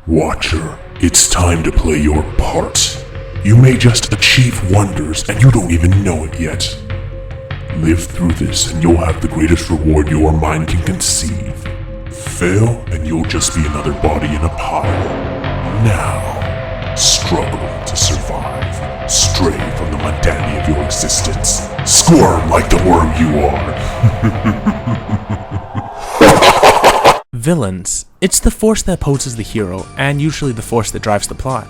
Watcher, it's time to play your part. You may just achieve wonders and you don't even know it yet. Live through this and you'll have the greatest reward your mind can conceive. Fail and you'll just be another body in a pile. Now, struggling to survive, stray from the mundanity of your existence. Squirm like the worm you are. Villains. It's the force that opposes the hero, and usually the force that drives the plot.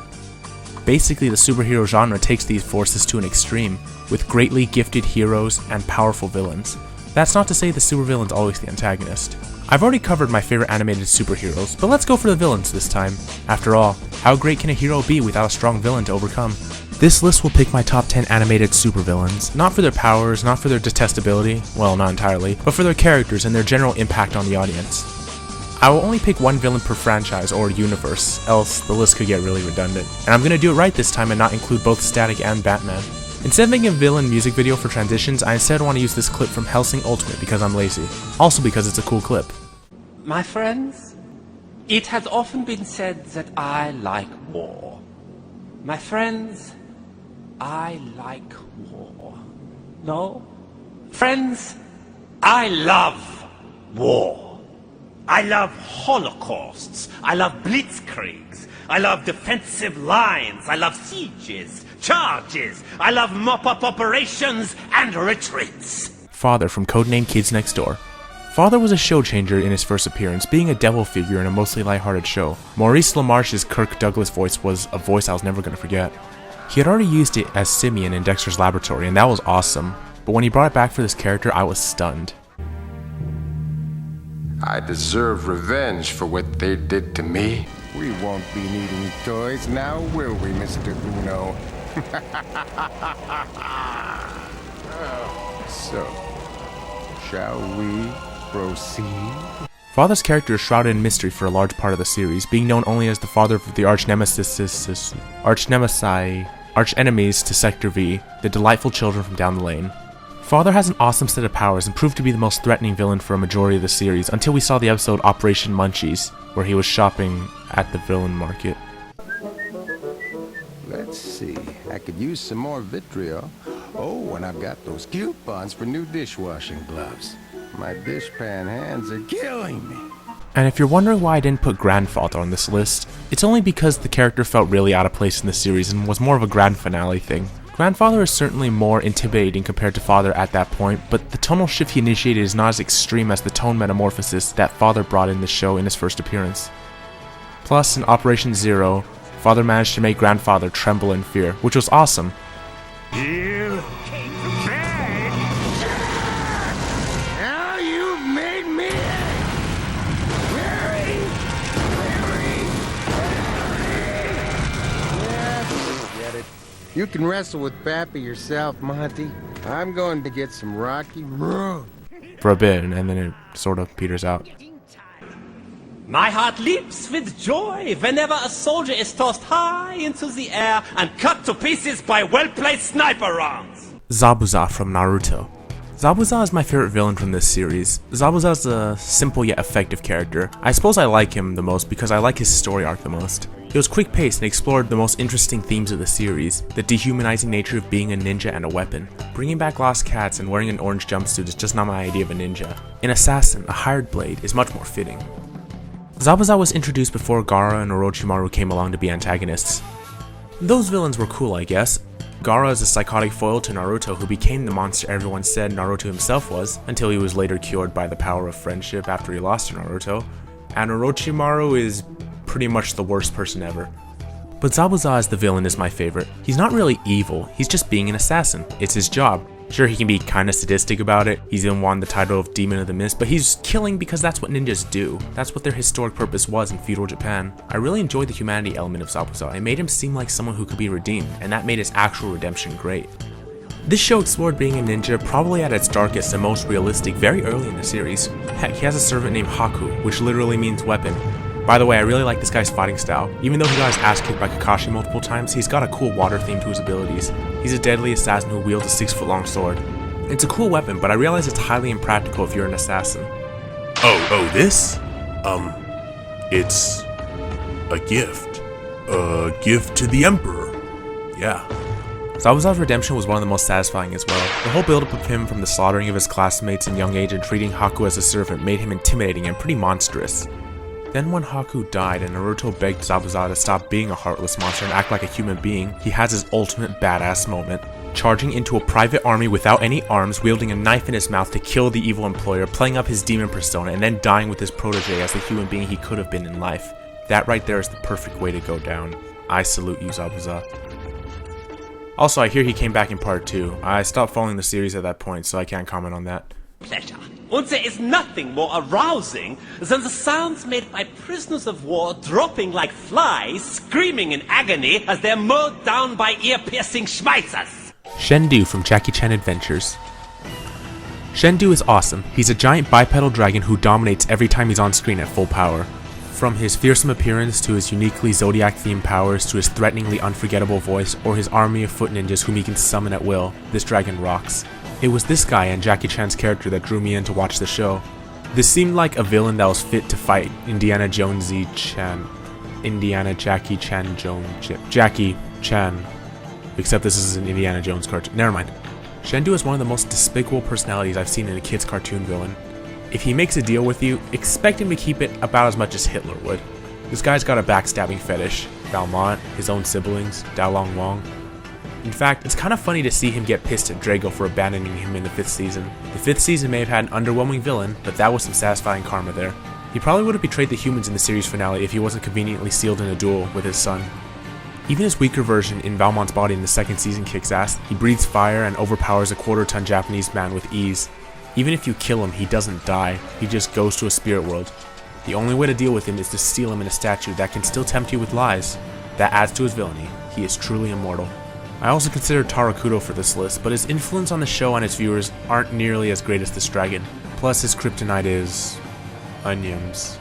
Basically, the superhero genre takes these forces to an extreme, with greatly gifted heroes and powerful villains. That's not to say the supervillain's always the antagonist. I've already covered my favorite animated superheroes, but let's go for the villains this time. After all, how great can a hero be without a strong villain to overcome? This list will pick my top 10 animated supervillains, not for their powers, not for their detestability, well, not entirely, but for their characters and their general impact on the audience. I will only pick one villain per franchise or universe, else the list could get really redundant. And I'm gonna do it right this time and not include both Static and Batman. Instead of making a villain music video for transitions, I instead want to use this clip from Hellsing Ultimate because I'm lazy. Also because it's a cool clip. My friends, it has often been said that I like war. My friends, I like war. No? Friends, I love war. I love holocausts, I love blitzkriegs, I love defensive lines, I love sieges, charges, I love mop-up operations and retreats. Father from Codename Kids Next Door. Father was a show changer in his first appearance, being a devil figure in a mostly lighthearted show. Maurice LaMarche's Kirk Douglas voice was a voice I was never going to forget. He had already used it as Simeon in Dexter's Laboratory, and that was awesome, but when he brought it back for this character, I was stunned. I deserve revenge for what they did to me. We won't be needing toys now, will we, Mr. Uno? So, shall we proceed? Father's character is shrouded in mystery for a large part of the series, being known only as the father of the arch-enemies to Sector V, the delightful children from down the lane. Father has an awesome set of powers and proved to be the most threatening villain for a majority of the series until we saw the episode Operation Munchies, where he was shopping at the villain market. Let's see, I could use some more vitriol. Oh, and I've got those coupons for new dishwashing gloves. My dishpan hands are killing me. And if you're wondering why I didn't put Grandfather on this list, it's only because the character felt really out of place in the series and was more of a grand finale thing. Grandfather is certainly more intimidating compared to Father at that point, but the tonal shift he initiated is not as extreme as the tone metamorphosis that Father brought in the show in his first appearance. Plus, in Operation Zero, Father managed to make Grandfather tremble in fear, which was awesome. You came to bed! Now you've made me very. Yeah, forget it. You can wrestle with Pappy yourself, Monty. I'm going to get some Rocky Road. For a bit, and then it sort of peters out. My heart leaps with joy whenever a soldier is tossed high into the air and cut to pieces by well-placed sniper rounds. Zabuza from Naruto. Zabuza is my favorite villain from this series. Zabuza is a simple yet effective character. I suppose I like him the most because I like his story arc the most. He was quick-paced and explored the most interesting themes of the series, the dehumanizing nature of being a ninja and a weapon. Bringing back lost cats and wearing an orange jumpsuit is just not my idea of a ninja. An assassin, a hired blade, is much more fitting. Zabuza was introduced before Gaara and Orochimaru came along to be antagonists. Those villains were cool, I guess. Gaara is a psychotic foil to Naruto who became the monster everyone said Naruto himself was, until he was later cured by the power of friendship after he lost to Naruto. And Orochimaru is pretty much the worst person ever. But Zabuza as the villain is my favorite. He's not really evil, he's just being an assassin. It's his job. Sure, he can be kinda sadistic about it, he's even won the title of Demon of the Mist, but he's killing because that's what ninjas do. That's what their historic purpose was in feudal Japan. I really enjoyed the humanity element of Zabuza. It made him seem like someone who could be redeemed, and that made his actual redemption great. This show explored being a ninja probably at its darkest and most realistic very early in the series. Heck, he has a servant named Haku, which literally means weapon. By the way, I really like this guy's fighting style. Even though he got his ass kicked by Kakashi multiple times, he's got a cool water theme to his abilities. He's a deadly assassin who wields a 6-foot-long sword. It's a cool weapon, but I realize it's highly impractical if you're an assassin. Oh, this? It's A gift. A gift to the Emperor. Yeah. Zabuza's redemption was one of the most satisfying as well. The whole build-up of him from the slaughtering of his classmates in young age and treating Haku as a servant made him intimidating and pretty monstrous. Then when Haku died and Naruto begged Zabuza to stop being a heartless monster and act like a human being, he has his ultimate badass moment. Charging into a private army without any arms, wielding a knife in his mouth to kill the evil employer, playing up his demon persona, and then dying with his protege as the human being he could have been in life. That right there is the perfect way to go down. I salute you, Zabuza. Also, I hear he came back in part 2. I stopped following the series at that point, so I can't comment on that. Pleasure. And there is nothing more arousing than the sounds made by prisoners of war dropping like flies, screaming in agony as they're mowed down by ear-piercing schmeizers. Shendu from Jackie Chan Adventures. Shendu is awesome. He's a giant bipedal dragon who dominates every time he's on screen at full power. From his fearsome appearance to his uniquely Zodiac-themed powers to his threateningly unforgettable voice or his army of foot ninjas whom he can summon at will, this dragon rocks. It was this guy and Jackie Chan's character that drew me in to watch the show. This seemed like a villain that was fit to fight Indiana Jackie Chan. Except this is an Indiana Jones cartoon. Never mind. Shendu is one of the most despicable personalities I've seen in a kid's cartoon villain. If he makes a deal with you, expect him to keep it about as much as Hitler would. This guy's got a backstabbing fetish. Valmont, his own siblings, Daolong Wong. In fact, it's kind of funny to see him get pissed at Drago for abandoning him in the 5th season. The 5th season may have had an underwhelming villain, but that was some satisfying karma there. He probably would have betrayed the humans in the series finale if he wasn't conveniently sealed in a duel with his son. Even his weaker version in Valmont's body in the 2nd season kicks ass. He breathes fire and overpowers a quarter-ton Japanese man with ease. Even if you kill him, he doesn't die, he just goes to a spirit world. The only way to deal with him is to seal him in a statue that can still tempt you with lies. That adds to his villainy. He is truly immortal. I also consider Tarakudo for this list, but his influence on the show and its viewers aren't nearly as great as this dragon. Plus his kryptonite is... onions.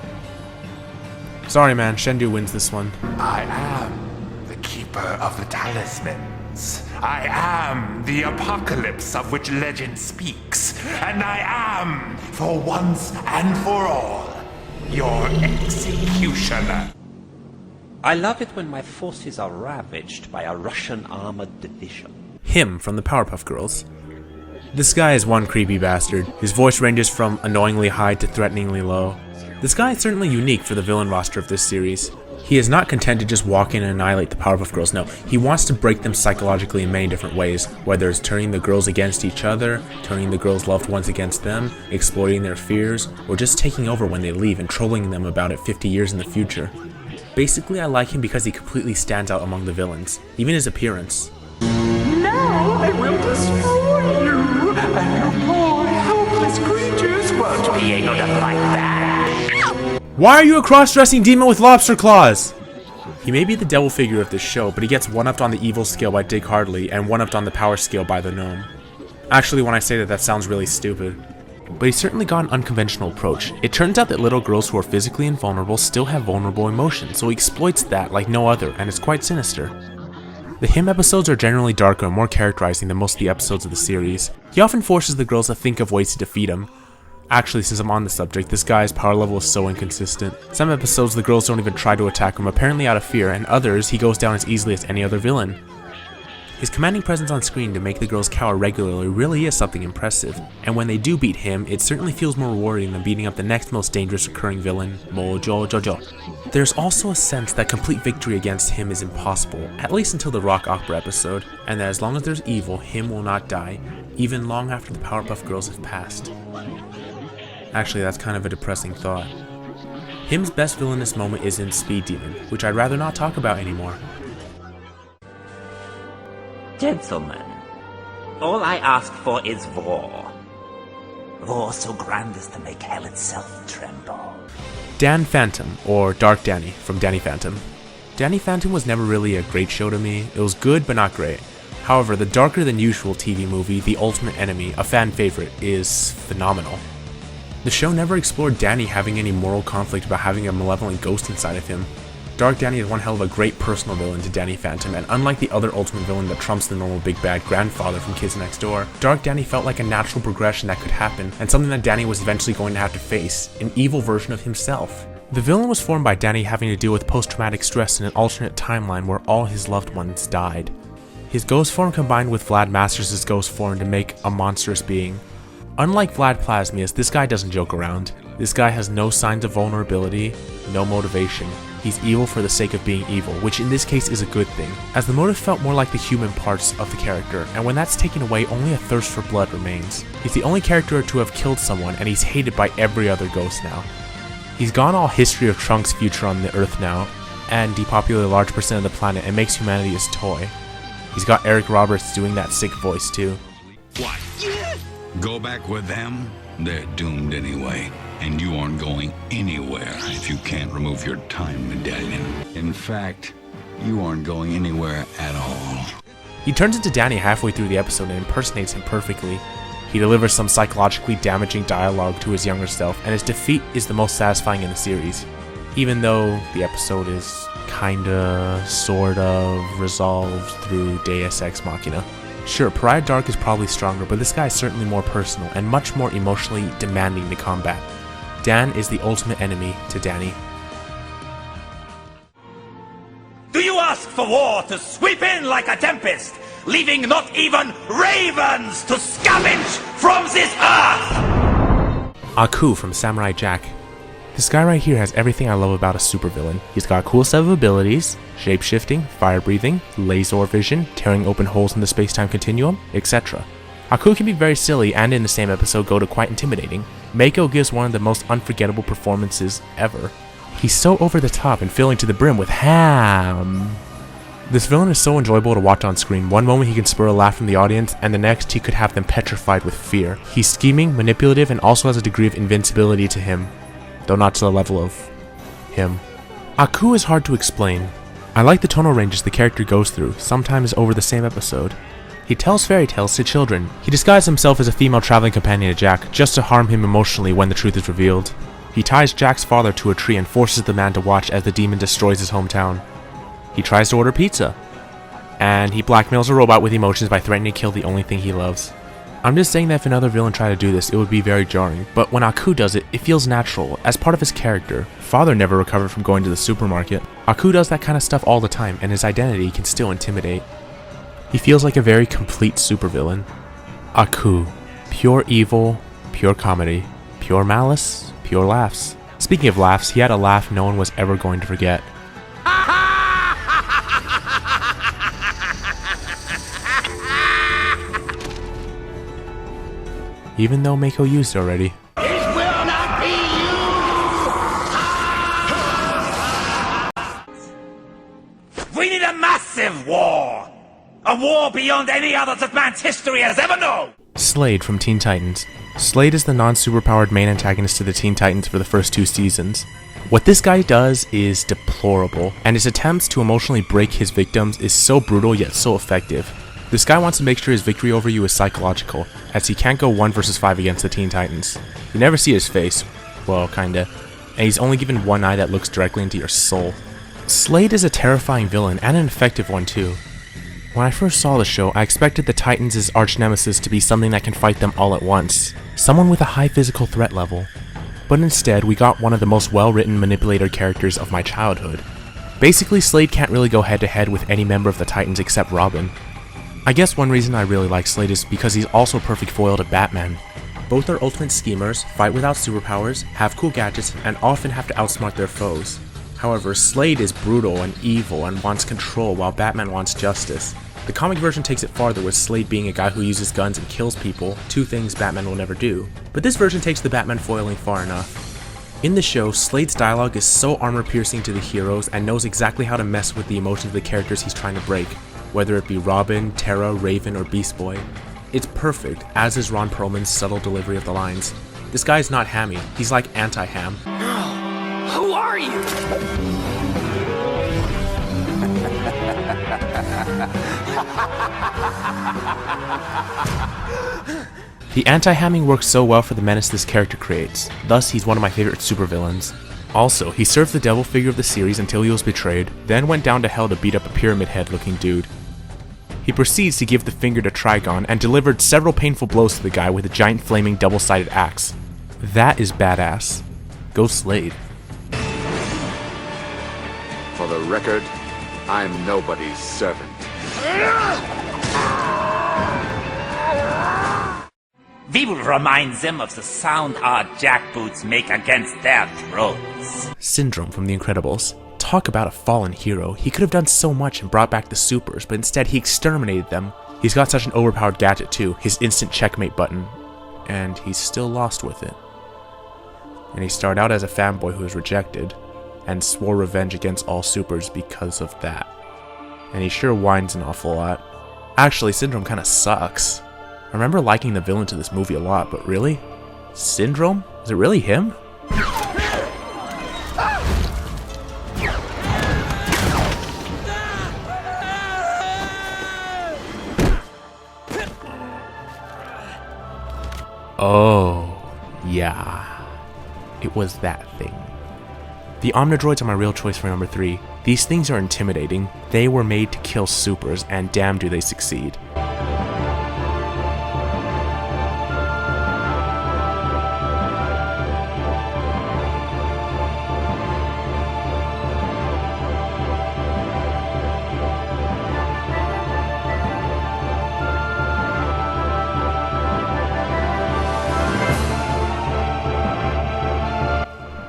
Sorry man, Shendu wins this one. I am the keeper of the talismans. I am the apocalypse of which legend speaks. And I am, for once and for all, your executioner. I love it when my forces are ravaged by a Russian armored division. Him from the Powerpuff Girls. This guy is one creepy bastard. His voice ranges from annoyingly high to threateningly low. This guy is certainly unique for the villain roster of this series. He is not content to just walk in and annihilate the Powerpuff Girls, no. He wants to break them psychologically in many different ways, whether it's turning the girls against each other, turning the girls' loved ones against them, exploiting their fears, or just taking over when they leave and trolling them about it 50 years in the future. Basically, I like him because he completely stands out among the villains, even his appearance. Now I will destroy you, and you poor helpless creatures won't be able to fight back. Why are you a cross-dressing demon with lobster claws? He may be the devil figure of this show, but he gets one-upped on the evil scale by Dick Hardley and one-upped on the power scale by the gnome. Actually, when I say that, that sounds really stupid. But he's certainly got an unconventional approach. It turns out that little girls who are physically invulnerable still have vulnerable emotions, so he exploits that like no other, and it's quite sinister. The him episodes are generally darker and more characterizing than most of the episodes of the series. He often forces the girls to think of ways to defeat him. Actually, since I'm on the subject, this guy's power level is so inconsistent. Some episodes the girls don't even try to attack him, apparently out of fear, and others he goes down as easily as any other villain. His commanding presence on screen to make the girls cower regularly really is something impressive, and when they do beat him, it certainly feels more rewarding than beating up the next most dangerous recurring villain, Mojo Jojo. There's also a sense that complete victory against him is impossible, at least until the Rock Opera episode, and that as long as there's evil, him will not die, even long after the Powerpuff Girls have passed. Actually, that's kind of a depressing thought. Him's best villainous moment is in Speed Demon, which I'd rather not talk about anymore. Gentlemen, all I ask for is war. War so grand as to make hell itself tremble. Dan Phantom, or Dark Danny, from Danny Phantom. Danny Phantom was never really a great show to me. It was good, but not great. However, the darker than usual TV movie, The Ultimate Enemy, a fan favorite, is phenomenal. The show never explored Danny having any moral conflict about having a malevolent ghost inside of him. Dark Danny is one hell of a great personal villain to Danny Phantom, and unlike the other ultimate villain that trumps the normal big bad grandfather from Kids Next Door, Dark Danny felt like a natural progression that could happen, and something that Danny was eventually going to have to face, an evil version of himself. The villain was formed by Danny having to deal with post-traumatic stress in an alternate timeline where all his loved ones died. His ghost form combined with Vlad Masters' ghost form to make a monstrous being. Unlike Vlad Plasmius, this guy doesn't joke around. This guy has no signs of vulnerability, no motivation. He's evil for the sake of being evil, which in this case is a good thing, as the motive felt more like the human parts of the character, and when that's taken away, only a thirst for blood remains. He's the only character to have killed someone, and he's hated by every other ghost now. He's gone all history of Trunks' future on the Earth now, and depopulated a large percent of the planet and makes humanity his toy. He's got Eric Roberts doing that sick voice too. What? Go back with them? They're doomed anyway. And you aren't going anywhere if you can't remove your time medallion. In fact, you aren't going anywhere at all. He turns into Danny halfway through the episode and impersonates him perfectly. He delivers some psychologically damaging dialogue to his younger self, and his defeat is the most satisfying in the series. Even though the episode is kinda, sort of, resolved through Deus Ex Machina. Sure, Pariah Dark is probably stronger, but this guy is certainly more personal and much more emotionally demanding to combat. Dan is the ultimate enemy to Danny. Do you ask for war to sweep in like a tempest, leaving not even ravens to scavenge from this earth? Haku from Samurai Jack. This guy right here has everything I love about a supervillain. He's got a cool set of abilities: shape-shifting, fire-breathing, laser vision, tearing open holes in the space-time continuum, etc. Haku can be very silly and in the same episode go to quite intimidating. Mako gives one of the most unforgettable performances ever. He's so over the top and filling to the brim with ham. This villain is so enjoyable to watch on screen. One moment he can spur a laugh from the audience, and the next he could have them petrified with fear. He's scheming, manipulative, and also has a degree of invincibility to him, though not to the level of him. Haku is hard to explain. I like the tonal ranges the character goes through, sometimes over the same episode. He tells fairy tales to children. He disguises himself as a female traveling companion to Jack, just to harm him emotionally when the truth is revealed. He ties Jack's father to a tree and forces the man to watch as the demon destroys his hometown. He tries to order pizza. And he blackmails a robot with emotions by threatening to kill the only thing he loves. I'm just saying that if another villain tried to do this, it would be very jarring, but when Haku does it, it feels natural, as part of his character. Father never recovered from going to the supermarket. Haku does that kind of stuff all the time, and his identity can still intimidate. He feels like a very complete supervillain. Haku. Pure evil, pure comedy, pure malice, pure laughs. Speaking of laughs, he had a laugh no one was ever going to forget. Even though Mako used it already. It will not be used! We need a massive war! A war beyond any other that man's history has ever known! Slade from Teen Titans. Slade is the non-superpowered main antagonist to the Teen Titans for the first 2 seasons. What this guy does is deplorable, and his attempts to emotionally break his victims is so brutal yet so effective. This guy wants to make sure his victory over you is psychological, as he can't go 1 versus 5 against the Teen Titans. You never see his face, well, kinda, and he's only given one eye that looks directly into your soul. Slade is a terrifying villain, and an effective one too. When I first saw the show, I expected the Titans' arch-nemesis to be something that can fight them all at once, someone with a high physical threat level. But instead, we got one of the most well-written manipulator characters of my childhood. Basically, Slade can't really go head-to-head with any member of the Titans except Robin. I guess one reason I really like Slade is because he's also a perfect foil to Batman. Both are ultimate schemers, fight without superpowers, have cool gadgets, and often have to outsmart their foes. However, Slade is brutal and evil and wants control while Batman wants justice. The comic version takes it farther, with Slade being a guy who uses guns and kills people, 2 things Batman will never do. But this version takes the Batman foiling far enough. In the show, Slade's dialogue is so armor-piercing to the heroes and knows exactly how to mess with the emotions of the characters he's trying to break, whether it be Robin, Terra, Raven, or Beast Boy. It's perfect, as is Ron Perlman's subtle delivery of the lines. This guy's not hammy, he's like anti-ham. Who are you? The anti-hamming works so well for the menace this character creates, thus he's one of my favorite supervillains. Also, he served the devil figure of the series until he was betrayed, then went down to hell to beat up a pyramid head looking dude. He proceeds to give the finger to Trigon and delivered several painful blows to the guy with a giant flaming double-sided axe. That is badass. Go Slade. record, I'm nobody's servant. We will remind them of the sound our jackboots make against their throats. Syndrome from The Incredibles. Talk about a fallen hero. He could have done so much and brought back the supers, but instead he exterminated them. He's got such an overpowered gadget too, his instant checkmate button, and he's still lost with it. And he started out as a fanboy who was rejected, and swore revenge against all supers because of that. And he sure whines an awful lot. Actually, Syndrome kinda sucks. I remember liking the villain to this movie a lot, but really? Syndrome? Is it really him? Oh, yeah. It was that thing. The Omnidroids are my real choice for number 3. These things are intimidating. They were made to kill supers, and damn do they succeed.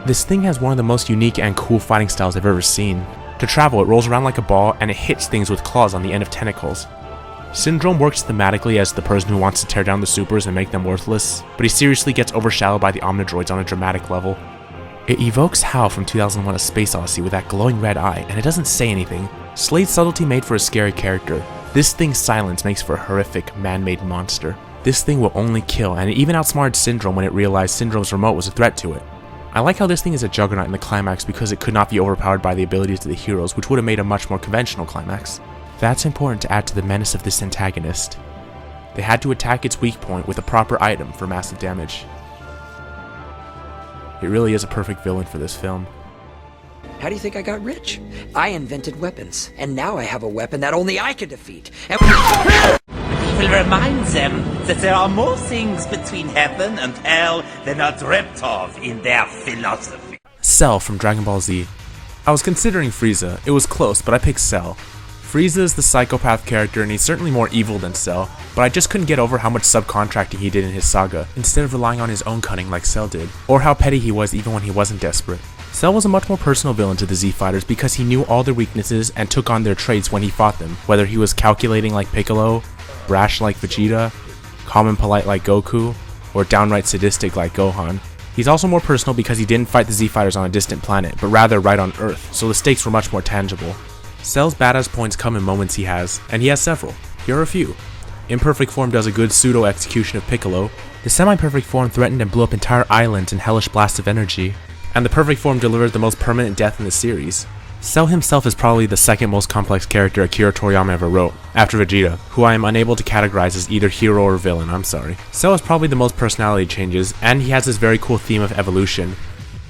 This thing has one of the most unique and cool fighting styles I've ever seen. To travel, it rolls around like a ball and it hits things with claws on the end of tentacles. Syndrome works thematically as the person who wants to tear down the supers and make them worthless, but he seriously gets overshadowed by the Omnidroids on a dramatic level. It evokes Hal from 2001: A Space Odyssey with that glowing red eye, and it doesn't say anything. Slade's subtlety made for a scary character. This thing's silence makes for a horrific, man-made monster. This thing will only kill, and it even outsmarted Syndrome when it realized Syndrome's remote was a threat to it. I like how this thing is a juggernaut in the climax because it could not be overpowered by the abilities of the heroes, which would have made a much more conventional climax. That's important to add to the menace of this antagonist. They had to attack its weak point with a proper item for massive damage. It really is a perfect villain for this film. How do you think I got rich? I invented weapons, and now I have a weapon that only I can defeat. And We will remind them that there are more things between heaven and hell than are dreamt of in their philosophy. Cell from Dragon Ball Z. I was considering Frieza. It was close, but I picked Cell. Frieza is the psychopath character and he's certainly more evil than Cell, but I just couldn't get over how much subcontracting he did in his saga, instead of relying on his own cunning like Cell did, or how petty he was even when he wasn't desperate. Cell was a much more personal villain to the Z Fighters because he knew all their weaknesses and took on their traits when he fought them, whether he was calculating like Piccolo, brash like Vegeta, calm and polite like Goku, or downright sadistic like Gohan. He's also more personal because he didn't fight the Z Fighters on a distant planet, but rather right on Earth, so the stakes were much more tangible. Cell's badass points come in moments he has, and he has several. Here are a few. Imperfect Form does a good pseudo-execution of Piccolo, the Semi-Perfect Form threatened and blew up entire islands in hellish blasts of energy, and the Perfect Form delivered the most permanent death in the series. Cell himself is probably the second most complex character Akira Toriyama ever wrote, after Vegeta, who I am unable to categorize as either hero or villain, I'm sorry. Cell has probably the most personality changes, and he has this very cool theme of evolution.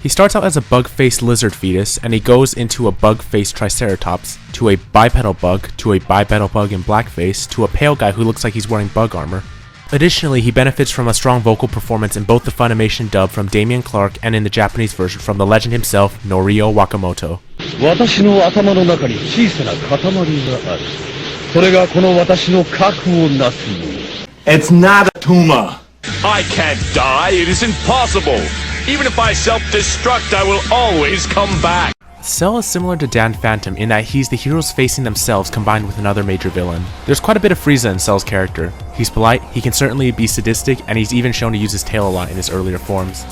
He starts out as a bug-faced lizard fetus, and he goes into a bug-faced triceratops, to a bipedal bug, to a bipedal bug in blackface, to a pale guy who looks like he's wearing bug armor. Additionally, he benefits from a strong vocal performance in both the Funimation dub from Damian Clark and in the Japanese version from the legend himself, Norio Wakamoto. It's not a tumor. I can't die, it is impossible. Even if I self-destruct, I will always come back. Cell is similar to Dan Phantom in that he's the heroes facing themselves combined with another major villain. There's quite a bit of Frieza in Cell's character. He's polite, he can certainly be sadistic, and he's even shown to use his tail a lot in his earlier forms.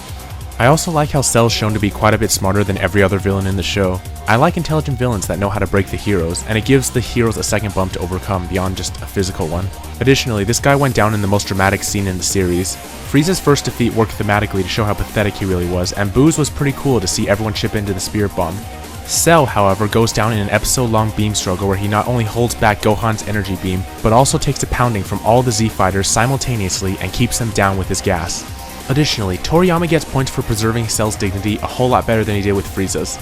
I also like how Cell's shown to be quite a bit smarter than every other villain in the show. I like intelligent villains that know how to break the heroes, and it gives the heroes a second bump to overcome beyond just a physical one. Additionally, this guy went down in the most dramatic scene in the series. Frieza's first defeat worked thematically to show how pathetic he really was, and Boo's was pretty cool to see everyone chip into the Spirit Bomb. Cell, however, goes down in an episode-long beam struggle where he not only holds back Gohan's energy beam, but also takes a pounding from all the Z Fighters simultaneously and keeps them down with his gas. Additionally, Toriyama gets points for preserving Cell's dignity a whole lot better than he did with Frieza's.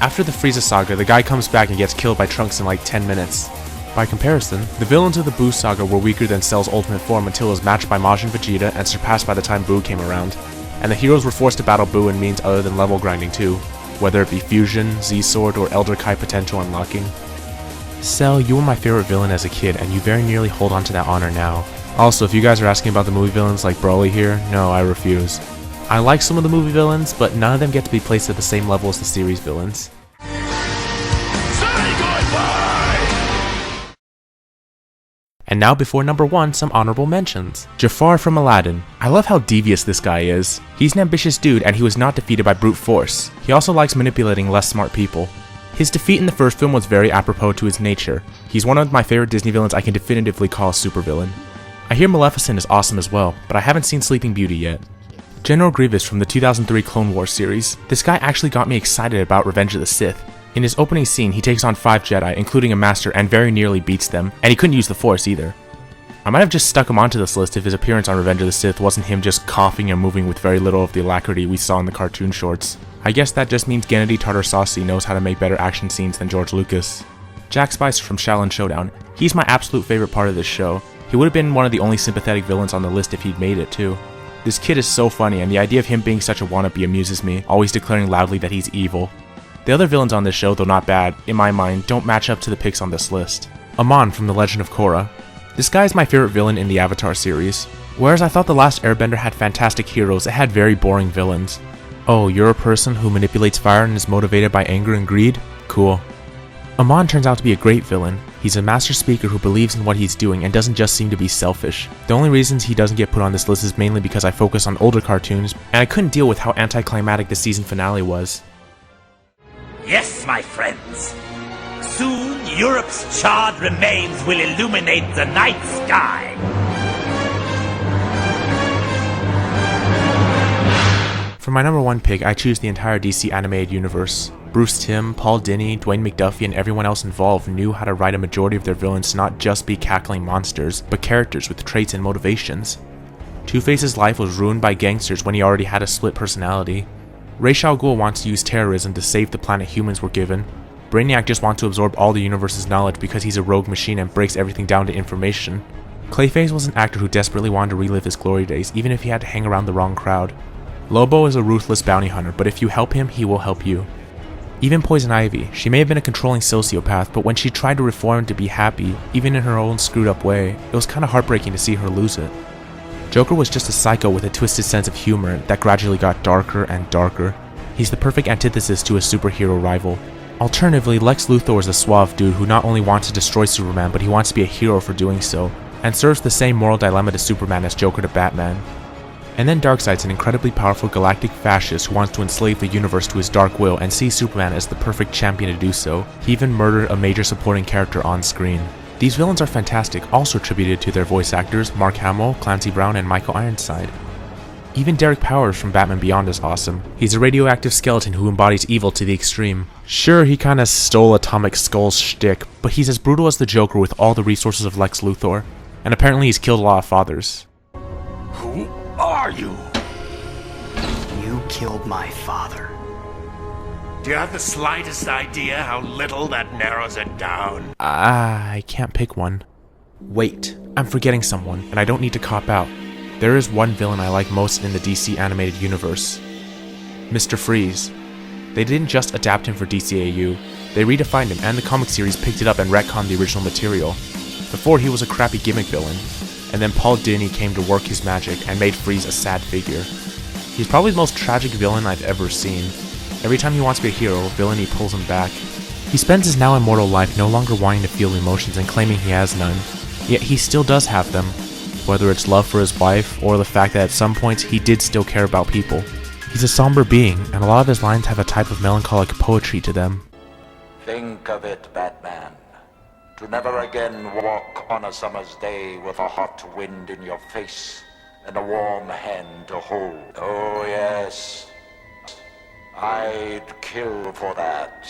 After the Frieza saga, the guy comes back and gets killed by Trunks in like 10 minutes. By comparison, the villains of the Boo saga were weaker than Cell's ultimate form until it was matched by Majin Vegeta and surpassed by the time Boo came around, and the heroes were forced to battle Boo in means other than level grinding too. whether it be fusion, Z-Sword, or Elder Kai potential unlocking. Cell, you were my favorite villain as a kid, and you very nearly hold on to that honor now. Also, if you guys are asking about the movie villains like Broly here, no, I refuse. I like some of the movie villains, but none of them get to be placed at the same level as the series villains. And now before number 1, some honorable mentions. Jafar from Aladdin. I love how devious this guy is. He's an ambitious dude and he was not defeated by brute force. He also likes manipulating less smart people. His defeat in the first film was very apropos to his nature. He's one of my favorite Disney villains I can definitively call a supervillain. I hear Maleficent is awesome as well, but I haven't seen Sleeping Beauty yet. General Grievous from the 2003 Clone Wars series. This guy actually got me excited about Revenge of the Sith. In his opening scene, he takes on 5 Jedi, including a Master, and very nearly beats them, and he couldn't use the Force either. I might have just stuck him onto this list if his appearance on Revenge of the Sith wasn't him just coughing and moving with very little of the alacrity we saw in the cartoon shorts. I guess that just means Gennady Tartarsasi knows how to make better action scenes than George Lucas. Jack Spicer from Shaolin Showdown. He's my absolute favorite part of this show. He would have been one of the only sympathetic villains on the list if he'd made it too. This kid is so funny, and the idea of him being such a wannabe amuses me, always declaring loudly that he's evil. The other villains on this show, though not bad, in my mind, don't match up to the picks on this list. Amon from The Legend of Korra. This guy is my favorite villain in the Avatar series. Whereas I thought The Last Airbender had fantastic heroes, it had very boring villains. Oh, you're a person who manipulates fire and is motivated by anger and greed? Cool. Amon turns out to be a great villain. He's a master speaker who believes in what he's doing and doesn't just seem to be selfish. The only reasons he doesn't get put on this list is mainly because I focus on older cartoons, and I couldn't deal with how anticlimactic the season finale was. Yes, my friends. Soon, Europe's charred remains will illuminate the night sky. For my number 1 pick, I choose the entire DC animated universe. Bruce Timm, Paul Dini, Dwayne McDuffie, and everyone else involved knew how to write a majority of their villains to not just be cackling monsters, but characters with traits and motivations. Two-Face's life was ruined by gangsters when he already had a split personality. Ra's al Ghul wants to use terrorism to save the planet humans were given. Brainiac just wants to absorb all the universe's knowledge because he's a rogue machine and breaks everything down to information. Clayface was an actor who desperately wanted to relive his glory days, even if he had to hang around the wrong crowd. Lobo is a ruthless bounty hunter, but if you help him, he will help you. Even Poison Ivy, she may have been a controlling sociopath, but when she tried to reform to be happy, even in her own screwed up way, it was kinda heartbreaking to see her lose it. Joker was just a psycho with a twisted sense of humor that gradually got darker and darker. He's the perfect antithesis to a superhero rival. Alternatively, Lex Luthor is a suave dude who not only wants to destroy Superman, but he wants to be a hero for doing so, and serves the same moral dilemma to Superman as Joker to Batman. And then Darkseid's an incredibly powerful galactic fascist who wants to enslave the universe to his dark will and sees Superman as the perfect champion to do so. He even murdered a major supporting character on screen. These villains are fantastic, also attributed to their voice actors Mark Hamill, Clancy Brown, and Michael Ironside. Even Derek Powers from Batman Beyond is awesome. He's a radioactive skeleton who embodies evil to the extreme. Sure, he kinda stole Atomic Skull's shtick, but he's as brutal as the Joker with all the resources of Lex Luthor. And apparently he's killed a lot of fathers. Who are you? You killed my father. Do you have the slightest idea how little that narrows it down? I can't pick one. Wait, I'm forgetting someone, and I don't need to cop out. There is one villain I like most in the DC animated universe. Mr. Freeze. They didn't just adapt him for DCAU, they redefined him and the comic series picked it up and retconned the original material. Before he was a crappy gimmick villain, and then Paul Dini came to work his magic and made Freeze a sad figure. He's probably the most tragic villain I've ever seen. Every time he wants to be a hero, villainy pulls him back. He spends his now immortal life no longer wanting to feel emotions and claiming he has none, yet he still does have them. Whether it's love for his wife, or the fact that at some points he did still care about people. He's a somber being, and a lot of his lines have a type of melancholic poetry to them. Think of it, Batman. To never again walk on a summer's day with a hot wind in your face and a warm hand to hold. Oh yes, I'd kill for that.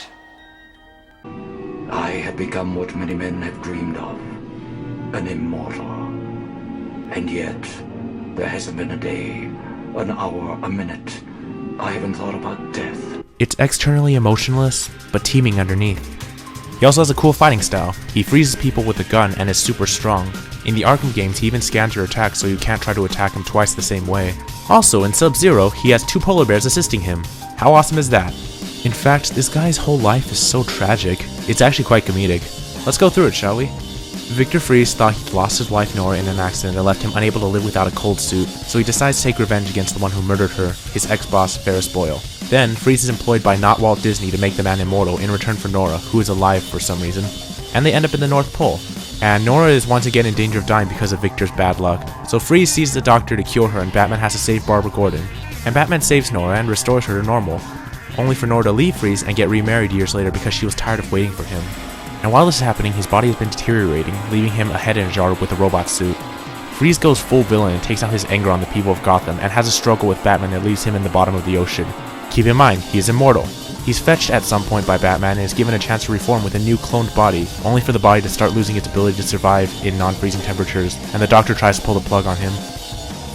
I have become what many men have dreamed of, an immortal. And yet, there hasn't been a day, an hour, a minute. I haven't thought about death. It's externally emotionless, but teeming underneath. He also has a cool fighting style. He freezes people with a gun and is super strong. In the Arkham games, he even scans your attacks so you can't try to attack him twice the same way. Also, in Sub-Zero, he has 2 polar bears assisting him. How awesome is that? In fact, this guy's whole life is so tragic. It's actually quite comedic. Let's go through it, shall we? Victor Freeze thought he'd lost his wife Nora in an accident that left him unable to live without a cold suit, so he decides to take revenge against the one who murdered her, his ex-boss Ferris Boyle. Then, Freeze is employed by not Walt Disney to make the man immortal in return for Nora, who is alive for some reason. And they end up in the North Pole. And Nora is once again in danger of dying because of Victor's bad luck. So Freeze sees the doctor to cure her and Batman has to save Barbara Gordon. And Batman saves Nora and restores her to normal, only for Nora to leave Freeze and get remarried years later because she was tired of waiting for him. And while this is happening, his body has been deteriorating, leaving him a head in a jar with a robot suit. Freeze goes full villain and takes out his anger on the people of Gotham and has a struggle with Batman that leaves him in the bottom of the ocean. Keep in mind, he is immortal. He's fetched at some point by Batman and is given a chance to reform with a new cloned body, only for the body to start losing its ability to survive in non-freezing temperatures, and the Doctor tries to pull the plug on him.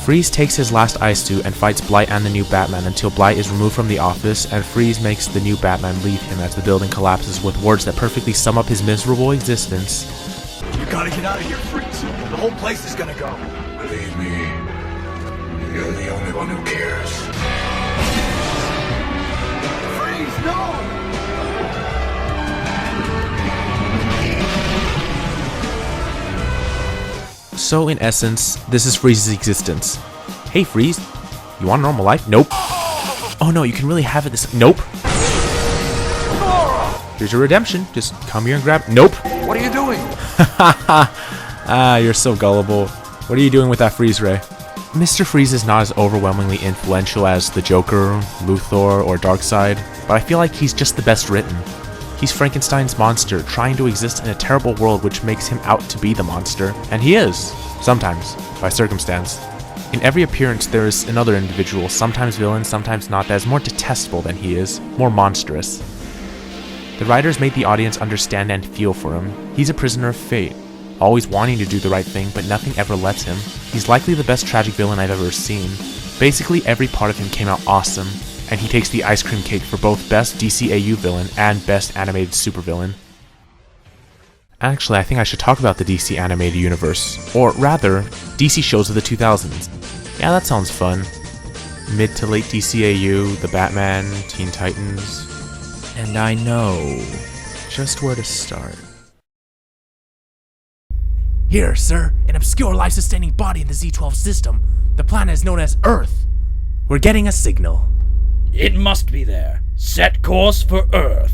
Freeze takes his last ice suit and fights Blight and the new Batman until Blight is removed from the office, and Freeze makes the new Batman leave him as the building collapses with words that perfectly sum up his miserable existence. You gotta get out of here, Freeze. The whole place is gonna go. Believe me, you're the only one who cares. Freeze, no! So in essence, this is Freeze's existence. Hey Freeze, you want a normal life? Nope. Oh no, you can really have it this— Nope. Here's your redemption, just come here and grab— Nope. What are you doing? Ah, you're so gullible. What are you doing with that freeze ray? Mr. Freeze is not as overwhelmingly influential as the Joker, Luthor, or Darkseid, but I feel like he's just the best written. He's Frankenstein's monster, trying to exist in a terrible world which makes him out to be the monster. And he is, sometimes, by circumstance. In every appearance there is another individual, sometimes villain, sometimes not, that is more detestable than he is, more monstrous. The writers made the audience understand and feel for him. He's a prisoner of fate, always wanting to do the right thing, but nothing ever lets him. He's likely the best tragic villain I've ever seen. Basically every part of him came out awesome, and he takes the ice cream cake for both Best DCAU Villain and Best Animated Supervillain. Actually, I think I should talk about the DC Animated Universe, or rather, DC shows of the 2000s. Yeah, that sounds fun. Mid to late DCAU, the Batman, Teen Titans, and I know just where to start. Here, sir, an obscure life-sustaining body in the Z12 system. The planet is known as Earth. We're getting a signal. It must be there. Set course for Earth.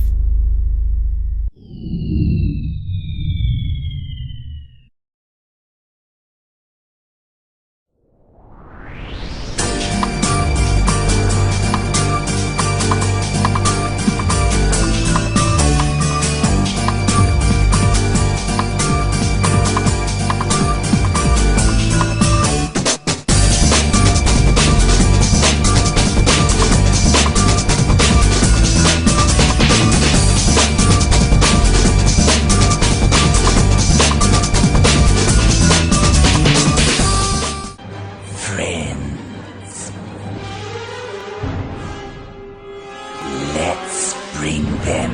Bring them